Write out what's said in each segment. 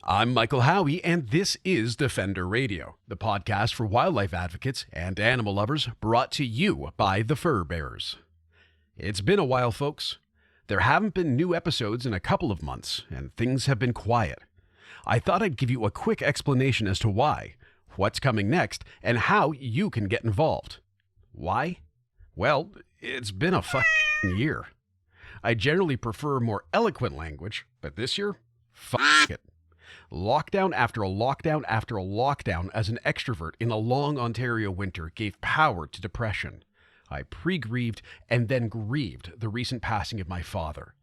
I'm Michael Howie, and this is Defender Radio, the podcast for wildlife advocates and animal lovers, brought to you by the Fur Bearers. It's been a while, folks. There haven't been new episodes in a couple of months, and things have been quiet. I thought I'd give you a quick explanation as to why, what's coming next, and how you can get involved. Why? Well, it's been a fucking year. I generally prefer more eloquent language, but this year, fuck it. Lockdown after a lockdown after a lockdown as an extrovert in a long Ontario winter gave power to depression. I pre-grieved and then grieved the recent passing of my father.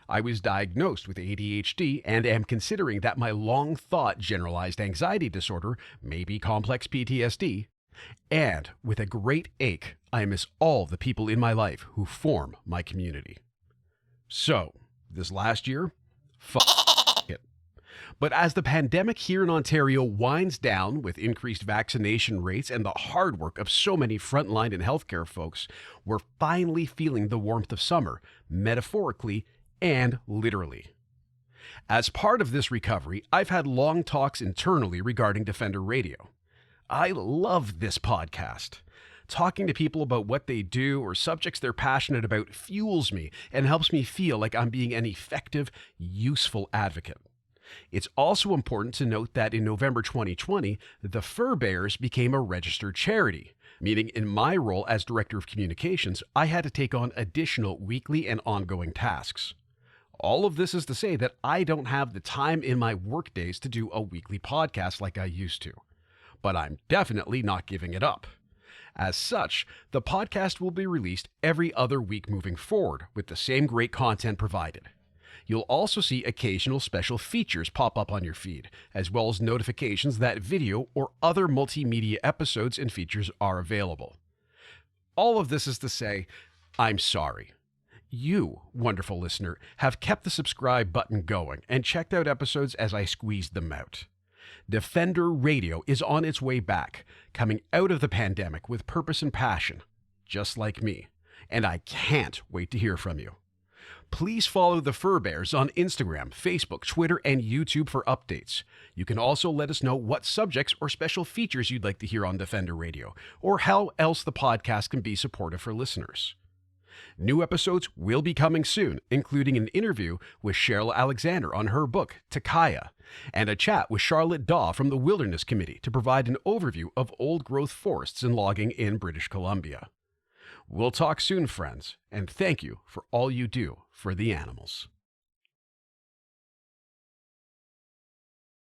I was diagnosed with ADHD and am considering that my long-thought generalized anxiety disorder may be complex PTSD. And with a great ache, I miss all the people in my life who form my community. So, this last year, fuck it. But as the pandemic here in Ontario winds down with increased vaccination rates and the hard work of so many frontline and healthcare folks, we're finally feeling the warmth of summer, metaphorically and literally. As part of this recovery, I've had long talks internally regarding Defender Radio. I love this podcast. Talking to people about what they do or subjects they're passionate about fuels me and helps me feel like I'm being an effective, useful advocate. It's also important to note that in November 2020, the Fur Bearers became a registered charity, meaning in my role as Director of Communications, I had to take on additional weekly and ongoing tasks. All of this is to say that I don't have the time in my workdays to do a weekly podcast like I used to. But I'm definitely not giving it up. As such, the podcast will be released every other week moving forward with the same great content provided. You'll also see occasional special features pop up on your feed, as well as notifications that video or other multimedia episodes and features are available. All of this is to say, I'm sorry. You, wonderful listener, have kept the subscribe button going and checked out episodes as I squeezed them out. Defender Radio is on its way back, coming out of the pandemic with purpose and passion, just like me, and I can't wait to hear from you. Please follow the Fur Bears on Instagram, Facebook, Twitter, and YouTube for updates. You can also let us know what subjects or special features you'd like to hear on Defender Radio, or how else the podcast can be supportive for listeners. New episodes will be coming soon, including an interview with Cheryl Alexander on her book, Takaya, and a chat with Charlotte Daw from the Wilderness Committee to provide an overview of old-growth forests and logging in British Columbia. We'll talk soon, friends, and thank you for all you do for the animals.